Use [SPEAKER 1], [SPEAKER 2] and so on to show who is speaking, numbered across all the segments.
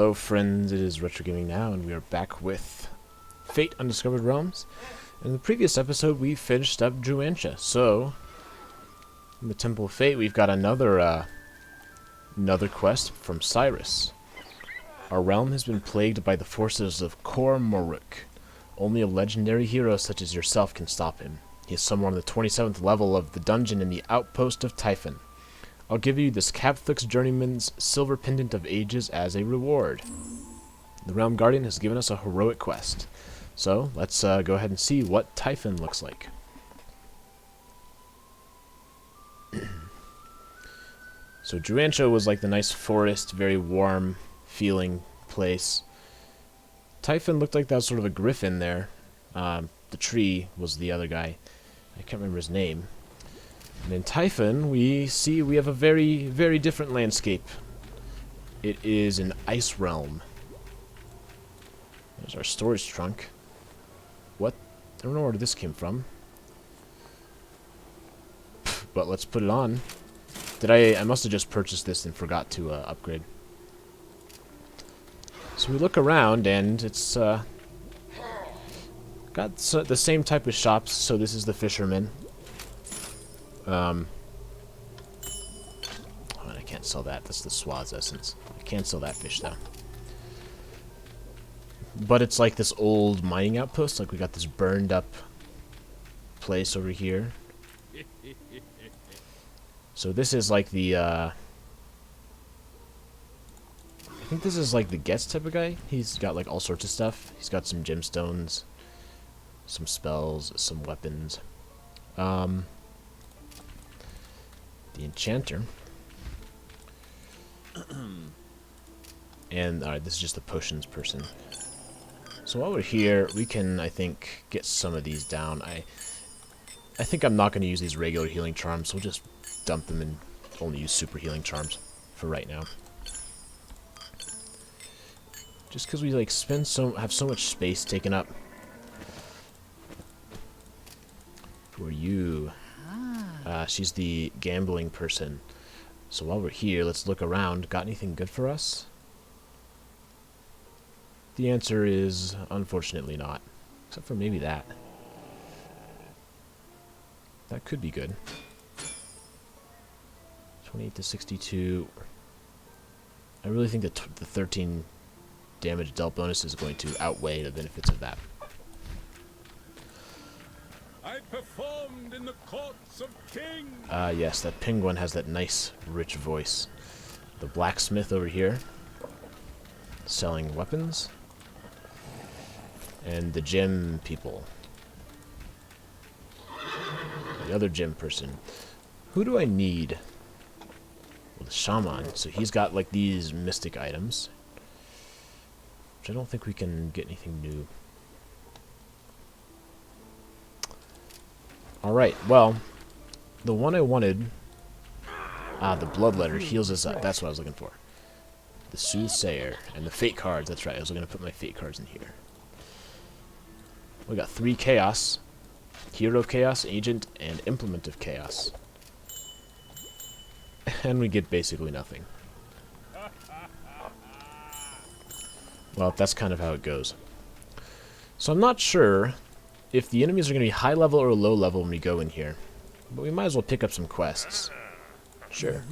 [SPEAKER 1] Hello friends, it is RetroGamingNow, and we are back with Fate Undiscovered Realms. In the previous episode, we finished up Druansha, so in the Temple of Fate, we've got another quest from Cyrus. Our realm has been plagued by the forces of Kor Moruk. Only a legendary hero such as yourself can stop him. He is somewhere on the 27th level of the dungeon in the Outpost of Typhon. I'll give you this Capthux Journeyman's Silver Pendant of Ages as a reward. The Realm Guardian has given us a heroic quest. So, let's go ahead and see what Typhon looks like. So, Druansha was like the nice forest, very warm feeling place. Typhon looked like that was sort of a griffin there. The tree was the other guy. I can't remember his name. And in Typhon, we have a very, very different landscape. It is an ice realm. There's our storage trunk. What? I don't know where this came from. But let's put it on. I must have just purchased this and forgot to upgrade. So we look around and it's got the same type of shops. So this is the fisherman. Oh, I can't sell that. That's the Swaz essence. I can't sell that fish, though. But it's like this old mining outpost. Like, we got this burned up place over here. So this is like the, I think this is like the Getz type of guy. He's got like all sorts of stuff. He's got some gemstones, some spells, some weapons. The enchanter. And alright, this is just the potions person. So while we're here, we can, I think, get some of these down. I think I'm not going to use these regular healing charms, so we'll just dump them and only use super healing charms for right now. Just because we like have so much space taken up. Who are you? She's the gambling person. So while we're here, let's look around. Got anything good for us? The answer is, unfortunately not. Except for maybe that. That could be good. 28 to 62. I really think that the 13 damage dealt bonus is going to outweigh the benefits of that.
[SPEAKER 2] I performed in the courts of kings.
[SPEAKER 1] Yes, that penguin has that nice, rich voice. The blacksmith over here, selling weapons. And the gem people. The other gem person. Who do I need? Well, the shaman. So he's got like these mystic items. Which I don't think we can get anything new. Alright, well, the one I wanted, the Bloodletter heals us up. That's what I was looking for. The Soothsayer and the Fate cards. That's right, I was going to put my Fate cards in here. We got 3 Chaos, Hero of Chaos, Agent, and Implement of Chaos. And we get basically nothing. Well, that's kind of how it goes. So I'm not sure if the enemies are going to be high level or low level when we go in here. But we might as well pick up some quests. Sure.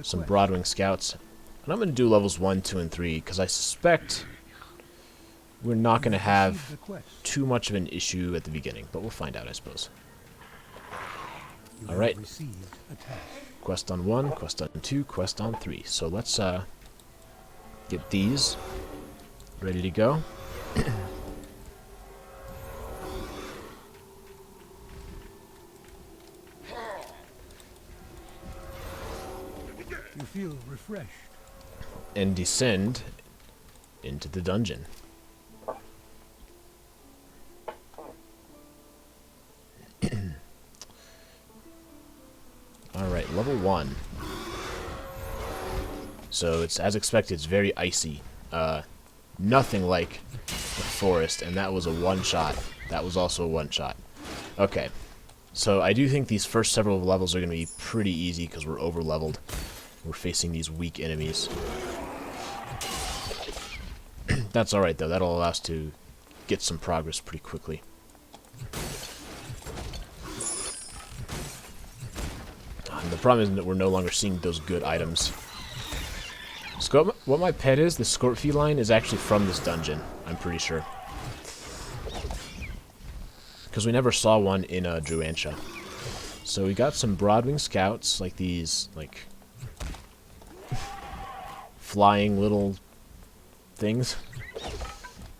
[SPEAKER 1] Some Broadwing Scouts. And I'm going to do levels 1, 2, and 3, because I suspect we're not going to have too much of an issue at the beginning. But we'll find out, I suppose. Alright. Quest on 1, quest on 2, quest on 3. So let's get these ready to go.
[SPEAKER 3] You feel refreshed.
[SPEAKER 1] And descend into the dungeon. Alright, level 1. So it's as expected, it's very icy. Nothing like the forest, and that was a one-shot. That was also a one-shot. Okay. So I do think these first several levels are going to be pretty easy because we're over-leveled. We're facing these weak enemies. That's alright though, that'll allow us to get some progress pretty quickly. And the problem is that we're no longer seeing those good items. So what my pet is, the Scorp Feline, is actually from this dungeon, I'm pretty sure. Because we never saw one in Druansha. So we got some Broadwing Scouts, like these, like, flying little things.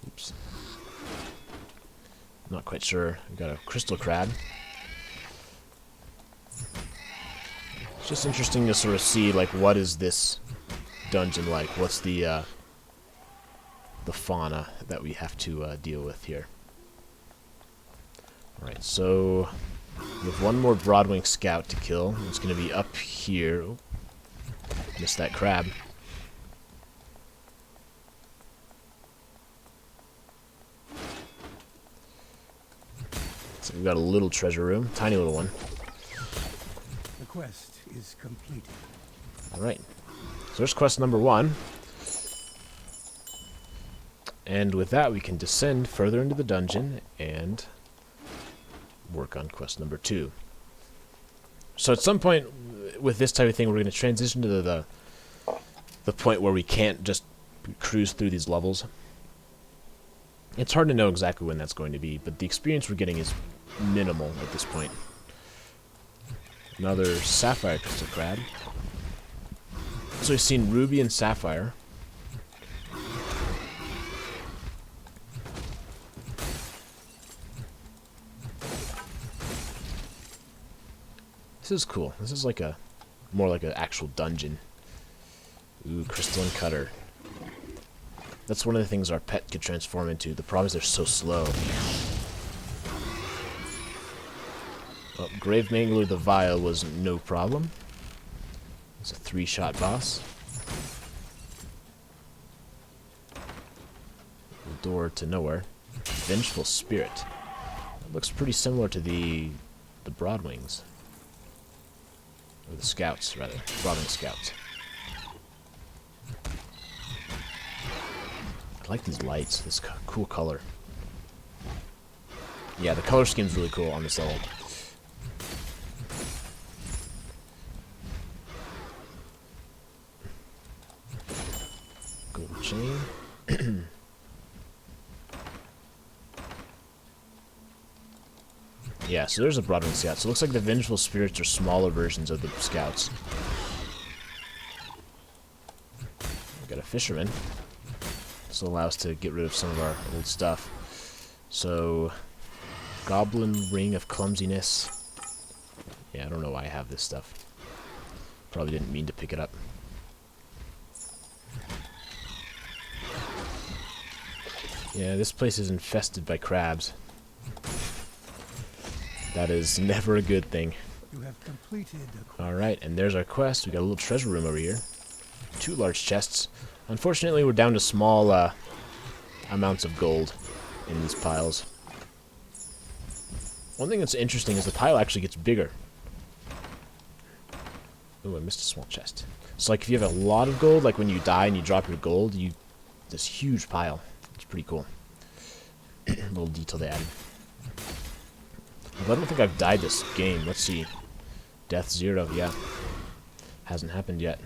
[SPEAKER 1] Oops. Not quite sure. We got a Crystal Crab. It's just interesting to sort of see, like, what is this dungeon like? What's the fauna that we have to deal with here? Alright, so we have one more Broadwing Scout to kill. It's going to be up here. Oh, missed that crab. So we've got a little treasure room, tiny little one.
[SPEAKER 3] The quest is completed.
[SPEAKER 1] Alright, so there's quest number 1. And with that we can descend further into the dungeon and work on quest number 2. So at some point with this type of thing, we're going to transition to the point where we can't just cruise through these levels. It's hard to know exactly when that's going to be, but the experience we're getting is minimal at this point. Another Sapphire Crystal Crab. So we've seen Ruby and Sapphire. This is cool. This is like more like an actual dungeon. Ooh, Crystalline Cutter. That's one of the things our pet could transform into. The problem is they're so slow. Well, Grave Mangler the Vile was no problem. It's a 3-shot boss. The door to nowhere. Vengeful Spirit. That looks pretty similar to the Broadwings. Or the Scouts, rather. Broadwing Scouts. I like these lights, this cool color. Yeah, the color scheme's really cool on this level. Golden chain. Yeah, so there's a Broadwing Scout. So it looks like the Vengeful Spirits are smaller versions of the Scouts. We got a Fisherman. This will allow us to get rid of some of our old stuff. So, Goblin Ring of Clumsiness. Yeah, I don't know why I have this stuff. Probably didn't mean to pick it up. Yeah, this place is infested by crabs. That is never a good thing.
[SPEAKER 3] You have completed the quest.
[SPEAKER 1] Alright, and there's our quest. We got a little treasure room over here. 2 large chests. Unfortunately, we're down to small amounts of gold in these piles. One thing that's interesting is the pile actually gets bigger. Ooh, I missed a small chest. So, like, if you have a lot of gold, like when you die and you drop your gold, this huge pile. It's pretty cool. Little detail they added. I don't think I've died this game. Let's see. Death 0, yeah. Hasn't happened yet.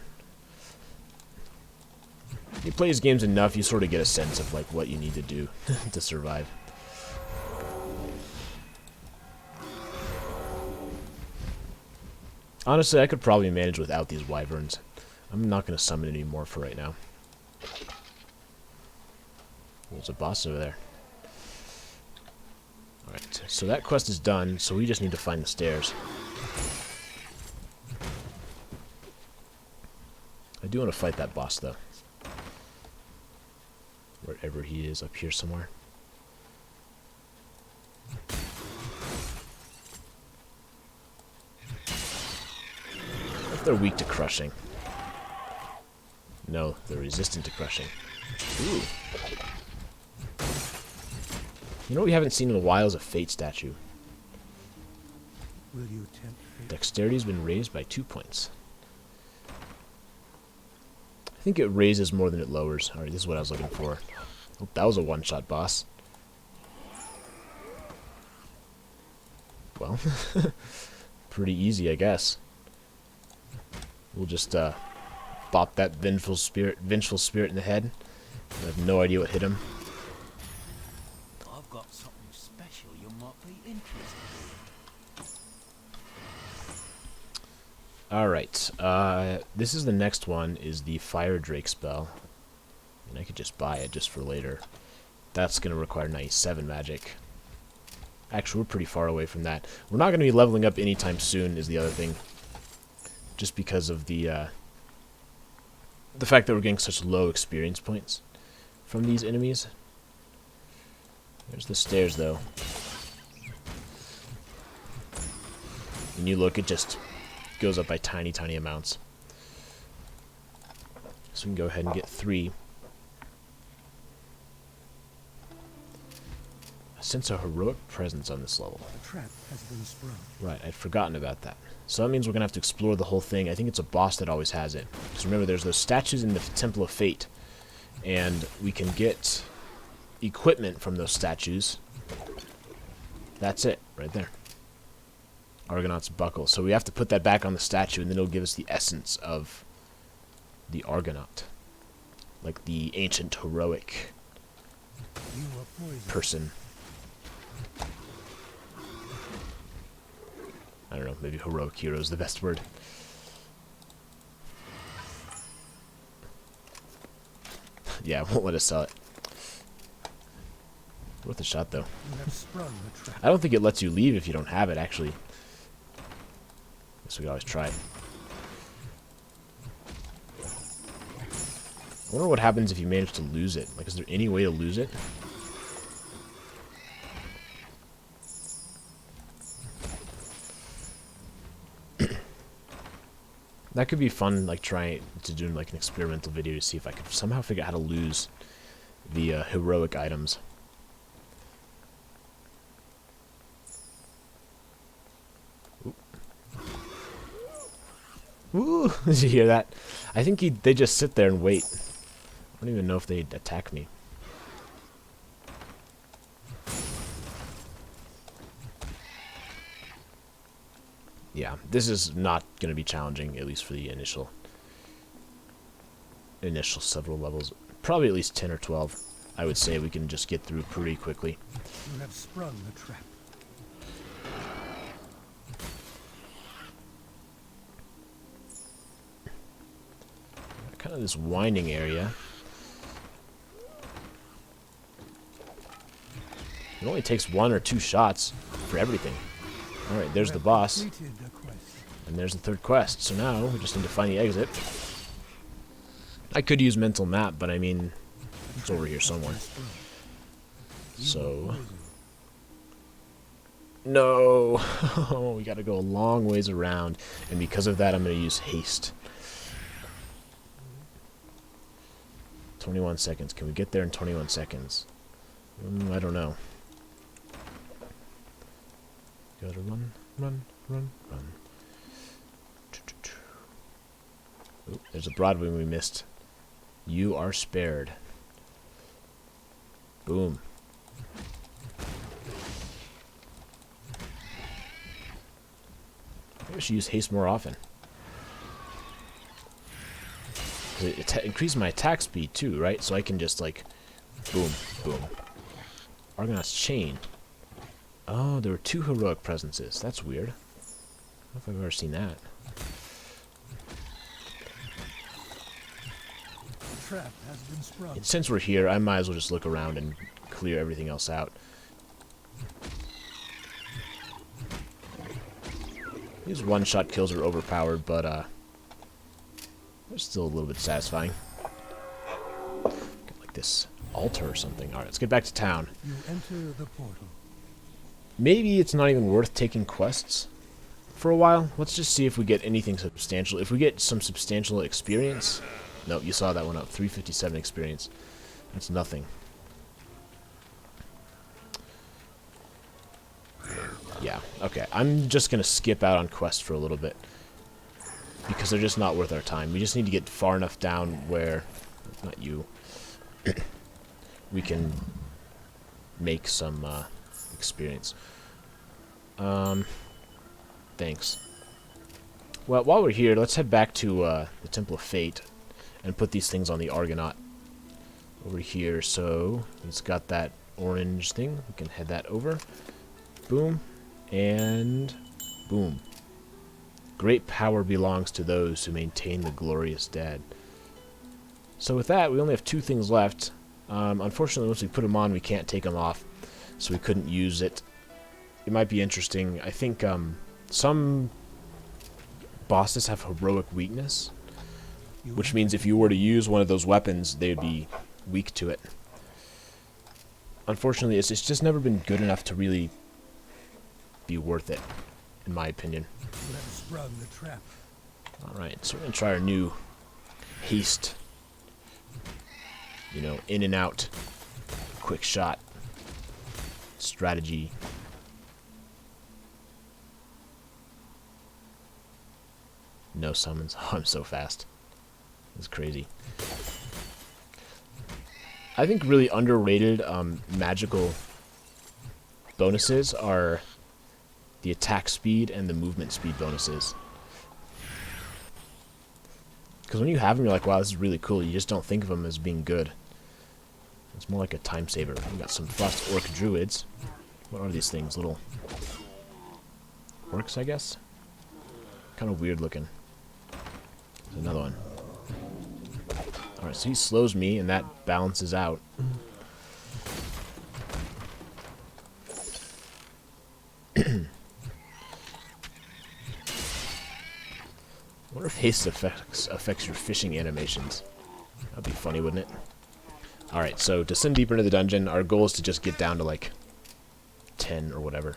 [SPEAKER 1] If you play these games enough, you sort of get a sense of like what you need to do to survive. Honestly, I could probably manage without these wyverns. I'm not going to summon any more for right now. There's a boss over there. Alright, so that quest is done, so we just need to find the stairs. I do want to fight that boss, though. Wherever he is, up here somewhere. If they're weak to crushing. No, they're resistant to crushing. Ooh. You know what we haven't seen in a while is a Fate statue.
[SPEAKER 3] Will you tempt fate?
[SPEAKER 1] Dexterity's been raised by 2 points. I think it raises more than it lowers. Alright, this is what I was looking for. Hope that was a one-shot boss. Well, pretty easy, I guess. We'll just bop that vengeful spirit in the head. I have no idea what hit him.
[SPEAKER 4] I've got something special you might be interested in.
[SPEAKER 1] Alright, this is the next one, is the Fire Drake spell. And I could just buy it just for later. That's going to require 97 magic. Actually, we're pretty far away from that. We're not going to be leveling up anytime soon, is the other thing. Just because of the fact that we're getting such low experience points from these enemies. There's the stairs, though. When you look, it just goes up by tiny, tiny amounts. So we can go ahead and get 3. I sense a heroic presence on this level.
[SPEAKER 3] The trap has been sprung.
[SPEAKER 1] Right, I'd forgotten about that. So that means we're going to have to explore the whole thing. I think it's a boss that always has it. Because remember, there's those statues in the Temple of Fate. And we can get equipment from those statues. That's it, right there. Argonaut's buckle. So we have to put that back on the statue, and then it'll give us the essence of the Argonaut. Like the ancient heroic
[SPEAKER 3] You are poisoned.
[SPEAKER 1] person. I don't know, maybe heroic hero is the best word. Yeah, it won't let us sell it. Worth a shot, though.
[SPEAKER 3] You have sprung the trap.
[SPEAKER 1] I don't think it lets you leave if you don't have it, actually. Guess we could always try. I wonder what happens if you manage to lose it. Like, is there any way to lose it? That could be fun, like, trying to do, like, an experimental video to see if I could somehow figure out how to lose the heroic items. Ooh, did you hear that? I think they just sit there and wait. I don't even know if they'd attack me. Yeah, this is not going to be challenging, at least for the initial several levels. Probably at least 10 or 12. I would say we can just get through pretty quickly.
[SPEAKER 3] You have sprung the trap.
[SPEAKER 1] Kind of this winding area. It only takes 1 or 2 shots for everything. Alright, there's the boss.
[SPEAKER 3] Completed the quest.
[SPEAKER 1] And there's the third quest. So now we just need to find the exit. I could use mental map, but I mean, it's over here somewhere. So, no, we gotta go a long ways around, and because of that I'm gonna use haste. 21 seconds. Can we get there in 21 seconds? I don't know. Gotta run, run, run, run. Oop, there's a Broadwing we missed. You are spared. Boom. Maybe I should use haste more often. It increases my attack speed too, right? So I can just like, boom, boom. Argonaut's chain. Oh, there were 2 heroic presences. That's weird. I don't know if I've ever seen that.
[SPEAKER 3] The trap has been sprung.
[SPEAKER 1] And since we're here, I might as well just look around and clear everything else out. These one-shot kills are overpowered, but they're still a little bit satisfying. Get like this altar or something. Alright, let's get back to town.
[SPEAKER 3] You enter the portal.
[SPEAKER 1] Maybe it's not even worth taking quests for a while. Let's just see if we get anything substantial. If we get some substantial experience... No, you saw that one up. 357 experience. That's nothing. Yeah, okay. I'm just going to skip out on quests for a little bit. Because they're just not worth our time. We just need to get far enough down where... Not you. we can make some experience. Thanks. Well, while we're here, let's head back to the Temple of Fate and put these things on the Argonaut over here. So it's got that orange thing. We can head that over. Boom. And boom. Great power belongs to those who maintain the glorious dead. So with that, we only have 2 things left. Unfortunately, once we put them on, we can't take them off. So we couldn't use it. It might be interesting. I think some bosses have heroic weakness, which means if you were to use one of those weapons, they'd be weak to it. Unfortunately, it's just never been good enough to really be worth it, in my opinion.
[SPEAKER 3] You have sprung the trap.
[SPEAKER 1] Alright, so we're going to try our new haste. You know, in and out. Quick shot. Strategy. No summons. Oh, I'm so fast. It's crazy. I think really underrated magical bonuses are the attack speed and the movement speed bonuses. Because when you have them, you're like, wow, this is really cool. You just don't think of them as being good. It's more like a time saver. We got some Frost Orc Druids. What are these things? Little orcs, I guess? Kind of weird looking. There's another one. Alright, so he slows me, and that balances out. I wonder if haste affects your fishing animations. That'd be funny, wouldn't it? Alright, so to send deeper into the dungeon, our goal is to just get down to like 10 or whatever.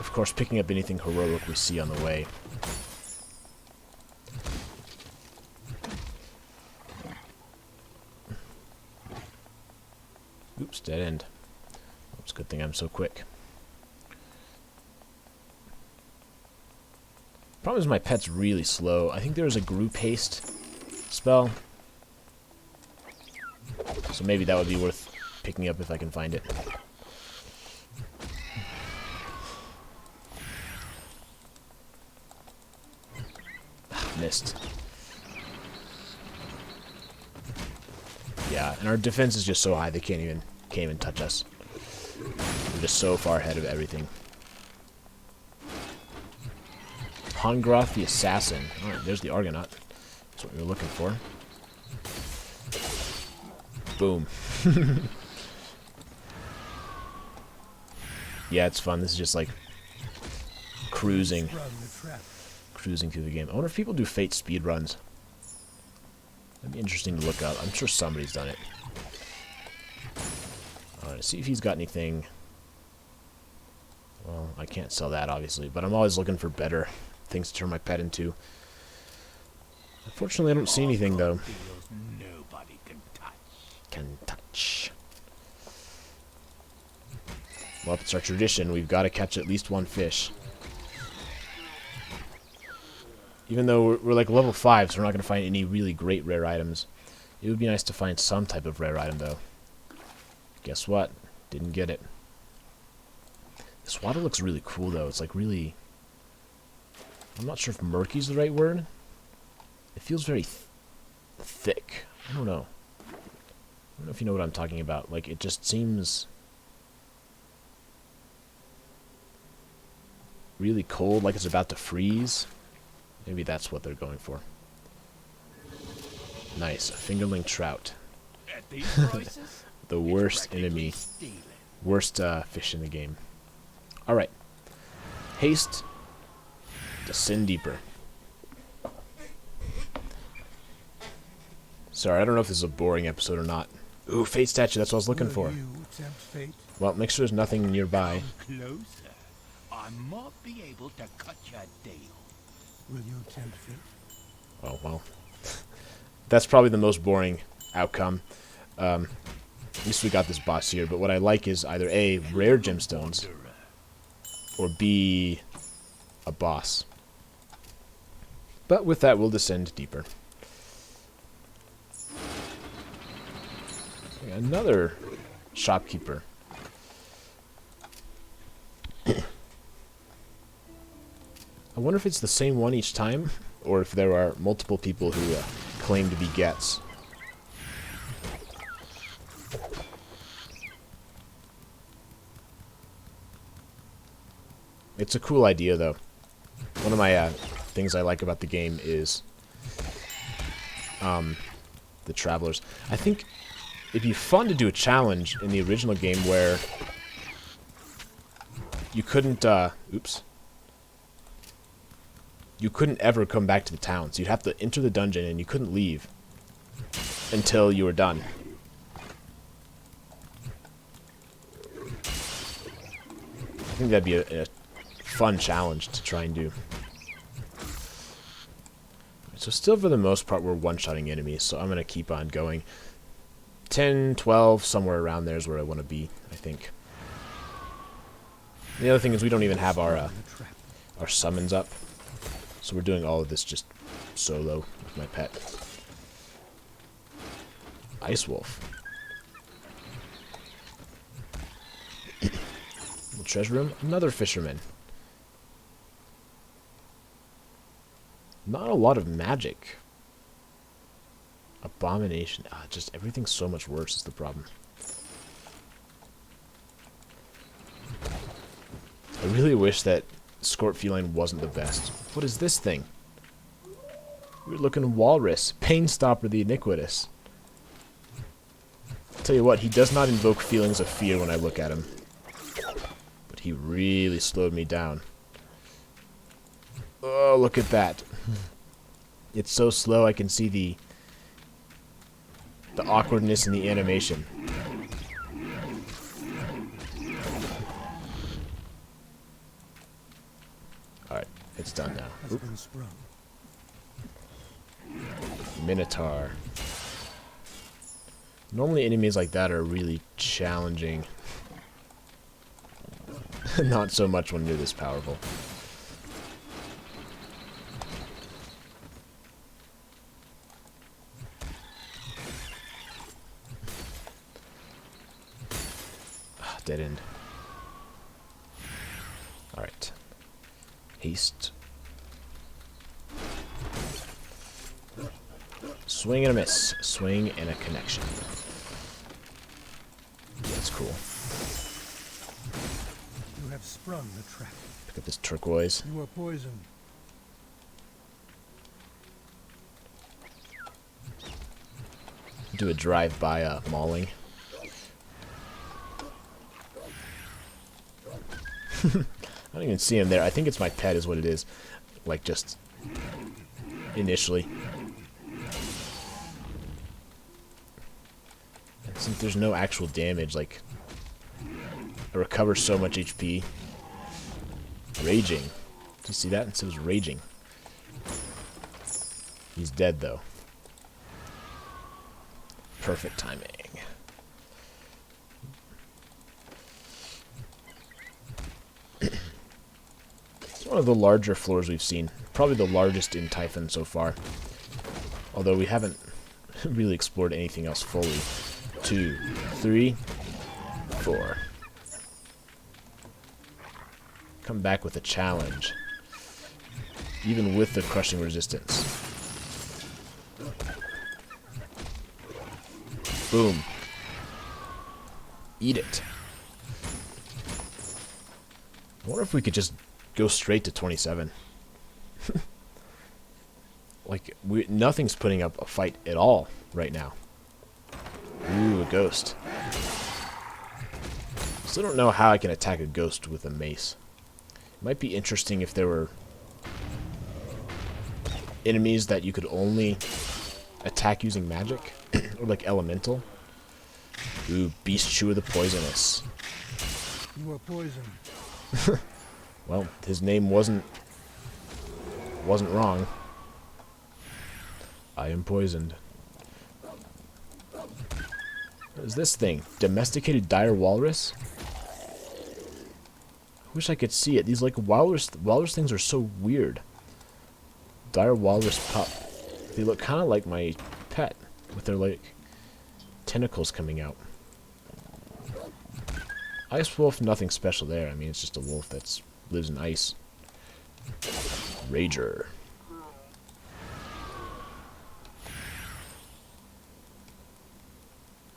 [SPEAKER 1] Of course, picking up anything heroic we see on the way. Oops, dead end. Oops, good thing I'm so quick. Problem is my pet's really slow. I think there's a group haste spell. So maybe that would be worth picking up if I can find it. Missed. Yeah, and our defense is just so high they can't even touch us. We're just so far ahead of everything. Hongroth the Assassin. Alright, there's the Argonaut. That's what we were looking for. Boom. Yeah, it's fun. This is just like cruising. Cruising through the game. I wonder if people do Fate speedruns. That'd be interesting to look up. I'm sure somebody's done it. Alright, see if he's got anything. Well, I can't sell that, obviously, but I'm always looking for better things to turn my pet into. Unfortunately, I don't see anything, though.
[SPEAKER 4] Nobody can touch.
[SPEAKER 1] Can touch. Well, it's our tradition. We've got to catch at least one fish. Even though we're like level 5, so we're not going to find any really great rare items. It would be nice to find some type of rare item, though. Guess what? Didn't get it. This water looks really cool, though. It's like really... I'm not sure if murky is the right word. It feels very thick. I don't know. I don't know if you know what I'm talking about. Like, it just seems... really cold, like it's about to freeze. Maybe that's what they're going for. Nice. A fingerling trout.
[SPEAKER 4] At these prices,
[SPEAKER 1] The worst enemy.
[SPEAKER 4] stealing.
[SPEAKER 1] Worst fish in the game. Alright. Haste. Descend deeper. Sorry, I don't know if this is a boring episode or not. Ooh, Fate statue. That's what I was looking for.
[SPEAKER 3] Will you tempt fate?
[SPEAKER 1] Well, make sure there's nothing nearby.
[SPEAKER 4] Closer. I might be able to cut your deal.
[SPEAKER 3] Will you tempt fate?
[SPEAKER 1] Oh, well. That's probably the most boring outcome. At least we got this boss here. But what I like is either A, rare gemstones, or B, a boss. But with that, we'll descend deeper. Another shopkeeper. I wonder if it's the same one each time, or if there are multiple people who claim to be Gets. It's a cool idea, though. One of my things I like about the game is the travelers. I think it'd be fun to do a challenge in the original game where you couldn't, you couldn't ever come back to the towns. You'd have to enter the dungeon and you couldn't leave until you were done. I think that'd be a fun challenge to try and do. So still for the most part we're one-shotting enemies, so I'm going to keep on going. 10, 12, somewhere around there is where I want to be, I think. The other thing is we don't even have our summons up. So we're doing all of this just solo with my pet. Ice Wolf. The treasure room, another fisherman. Not a lot of magic. Abomination. Just everything's so much worse is the problem. I really wish that Scorp Feline wasn't the best. What is this thing? Weird looking walrus. Pain Stopper the Iniquitous. I'll tell you what, he does not invoke feelings of fear when I look at him. But he really slowed me down. Oh, look at that. It's so slow I can see the awkwardness in the animation. Alright, it's done now. Oop. Minotaur. Normally enemies like that are really challenging. Not so much when you're this powerful. Dead end. Alright. Haste. Swing and a miss. Swing and a connection. That's cool.
[SPEAKER 3] You have sprung the trap.
[SPEAKER 1] Look at this turquoise.
[SPEAKER 3] You are poisoned.
[SPEAKER 1] Do a drive-by mauling. I don't even see him there. I think it's my pet is what it is. Like, just initially. And since there's no actual damage, like, I recover so much HP. Raging. Do you see that? It says raging. He's dead, though. Perfect timing. One of the larger floors we've seen. Probably the largest in Typhon so far. Although we haven't really explored anything else fully. 2, 3, 4. Come back with a challenge. Even with the crushing resistance. Boom. Eat it. I wonder if we could just go straight to 27. Like, nothing's putting up a fight at all right now. Ooh, a ghost. Still don't know how I can attack a ghost with a mace. It might be interesting if there were enemies that you could only attack using magic. Or like elemental. Ooh, Beast Chew of the Poisonous.
[SPEAKER 3] You are poisoned.
[SPEAKER 1] Well, his name wasn't wrong. I am poisoned. What is this thing? Domesticated dire walrus? I wish I could see it. These like walrus things are so weird. Dire walrus pup. They look kind of like my pet with their like tentacles coming out. Ice wolf, nothing special there. I mean, it's just a wolf that lives in ice. Rager.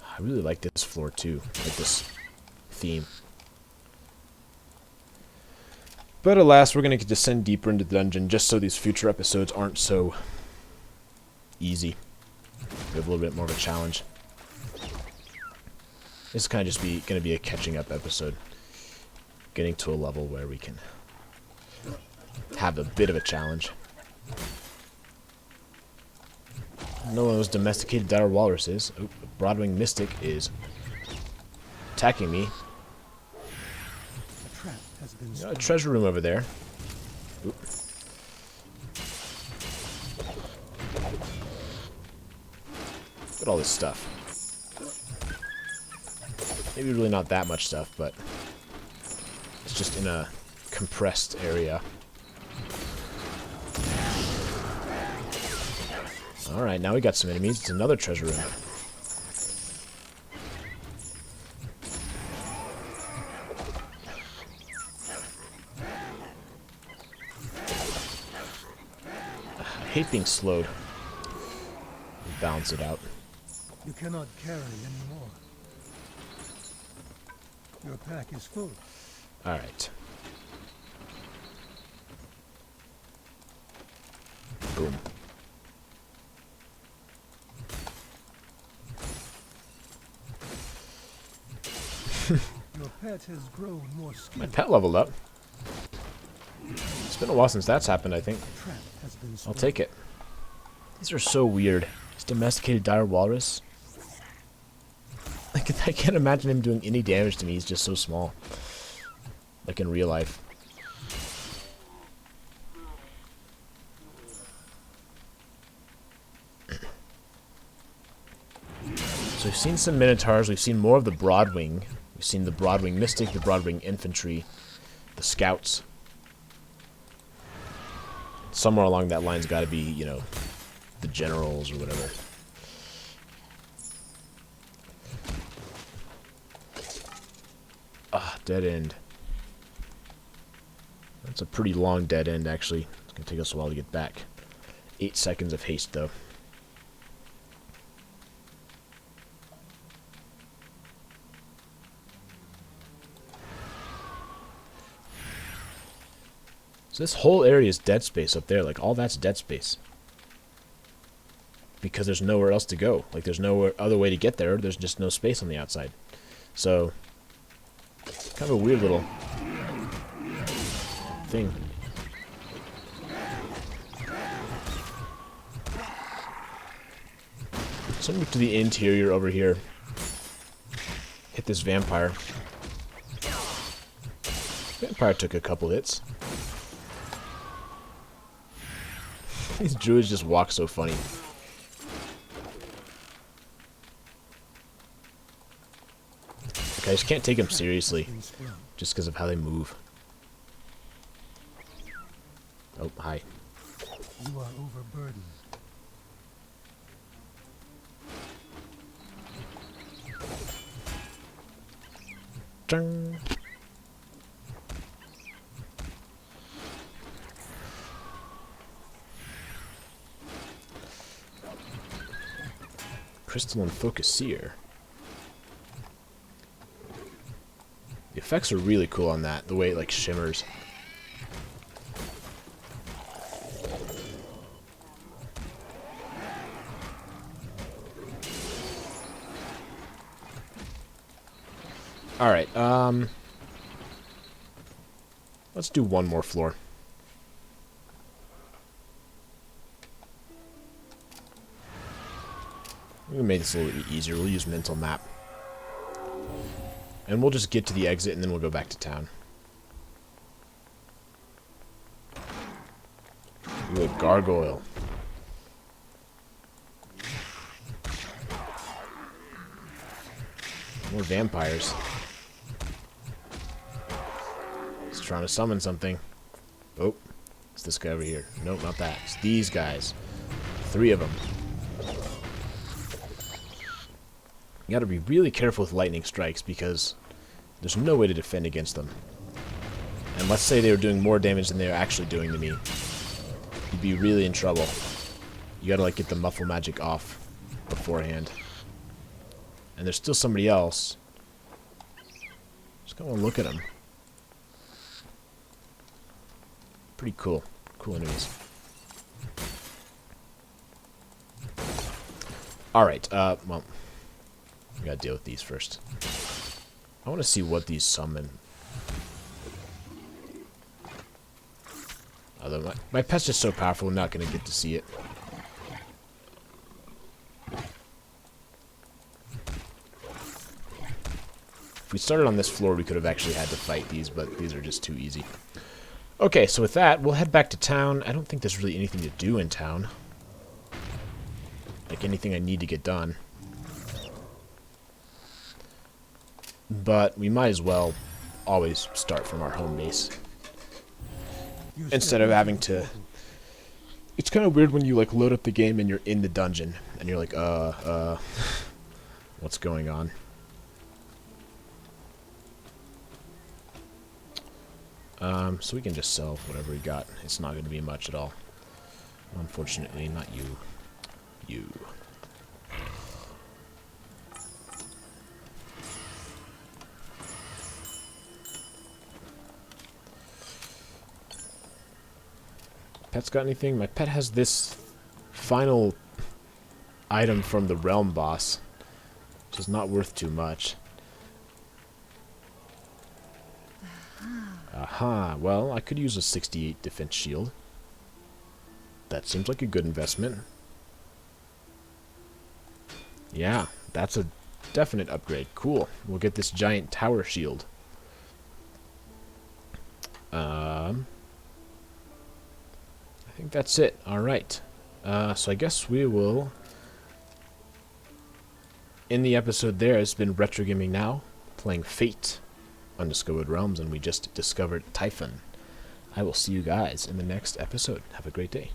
[SPEAKER 1] I really like this floor too, like this theme. But alas, we're going to descend deeper into the dungeon just so these future episodes aren't so easy. We have a little bit more of a challenge. This is kind of just going to be a catching up episode. Getting to a level where we can have a bit of a challenge. No one was domesticated dire walruses. Oh, a Broadwing Mystic is attacking me.
[SPEAKER 3] A trap has been
[SPEAKER 1] Got a treasure room over there. Oop. Look at all this stuff. Maybe really not that much stuff, but it's just in a compressed area. Alright, now we got some enemies. It's another treasure room. I hate being slowed. Balance it out.
[SPEAKER 3] You cannot carry anymore. Your pack is full.
[SPEAKER 1] Alright. Boom.
[SPEAKER 3] Your pet has grown more skilled.
[SPEAKER 1] My pet leveled up. It's been a while since that's happened, I think.
[SPEAKER 3] A trap has been
[SPEAKER 1] I'll take it. These are so weird. This domesticated dire walrus. Like, I can't imagine him doing any damage to me. He's just so small. Like in real life. So we've seen some Minotaurs. We've seen more of the Broadwing. We've seen the Broadwing Mystic, the Broadwing Infantry, the Scouts. Somewhere along that line's got to be, you know, the Generals or whatever. Ah, dead end. That's a pretty long dead end, actually. It's going to take us a while to get back. 8 seconds of haste, though. So this whole area is dead space up there. Like, all that's dead space. Because there's nowhere else to go. Like, there's no other way to get there. There's just no space on the outside. So, kind of a weird little thing. So move to the interior over here. Hit this vampire. Vampire took a couple hits. These druids just walk so funny. Like, I just can't take them seriously. Just because of how they move. Oh, hi.
[SPEAKER 3] You are overburdened.
[SPEAKER 1] Dun. Crystalline Focus Seer. The effects are really cool on that, the way it like shimmers. Alright, let's do one more floor. We'll make this a little bit easier. We'll use mental map. And we'll just get to the exit and then we'll go back to town. Ooh, a gargoyle. More vampires. He's trying to summon something. Oh, it's this guy over here. Nope, not that. It's these guys. 3 of them. You gotta be really careful with lightning strikes because there's no way to defend against them. And let's say they were doing more damage than they're actually doing to me. You'd be really in trouble. You gotta like get the muffle magic off beforehand. And there's still somebody else. Just go and look at him. Pretty cool. Cool enemies. Alright, well, we gotta deal with these first. I want to see what these summon. Although my pet's just so powerful, I'm not gonna get to see it. If we started on this floor, we could have actually had to fight these, but these are just too easy. Okay, so with that, we'll head back to town. I don't think there's really anything to do in town. Like anything I need to get done. But we might as well always start from our home base. Instead of having to... It's kind of weird when you like load up the game and you're in the dungeon. And you're like, what's going on? So we can just sell whatever we got. It's not going to be much at all. Unfortunately, not you. You. Pet's got anything? My pet has this final item from the realm boss, which is not worth too much. Aha, well, I could use a 68 defense shield. That seems like a good investment. Yeah, that's a definite upgrade. Cool. We'll get this giant tower shield. I think that's it. Alright. So I guess we will end the episode there. It's been Retro Gaming Now, playing Fate, Undiscovered Realms, and we just discovered Typhon. I will see you guys in the next episode. Have a great day.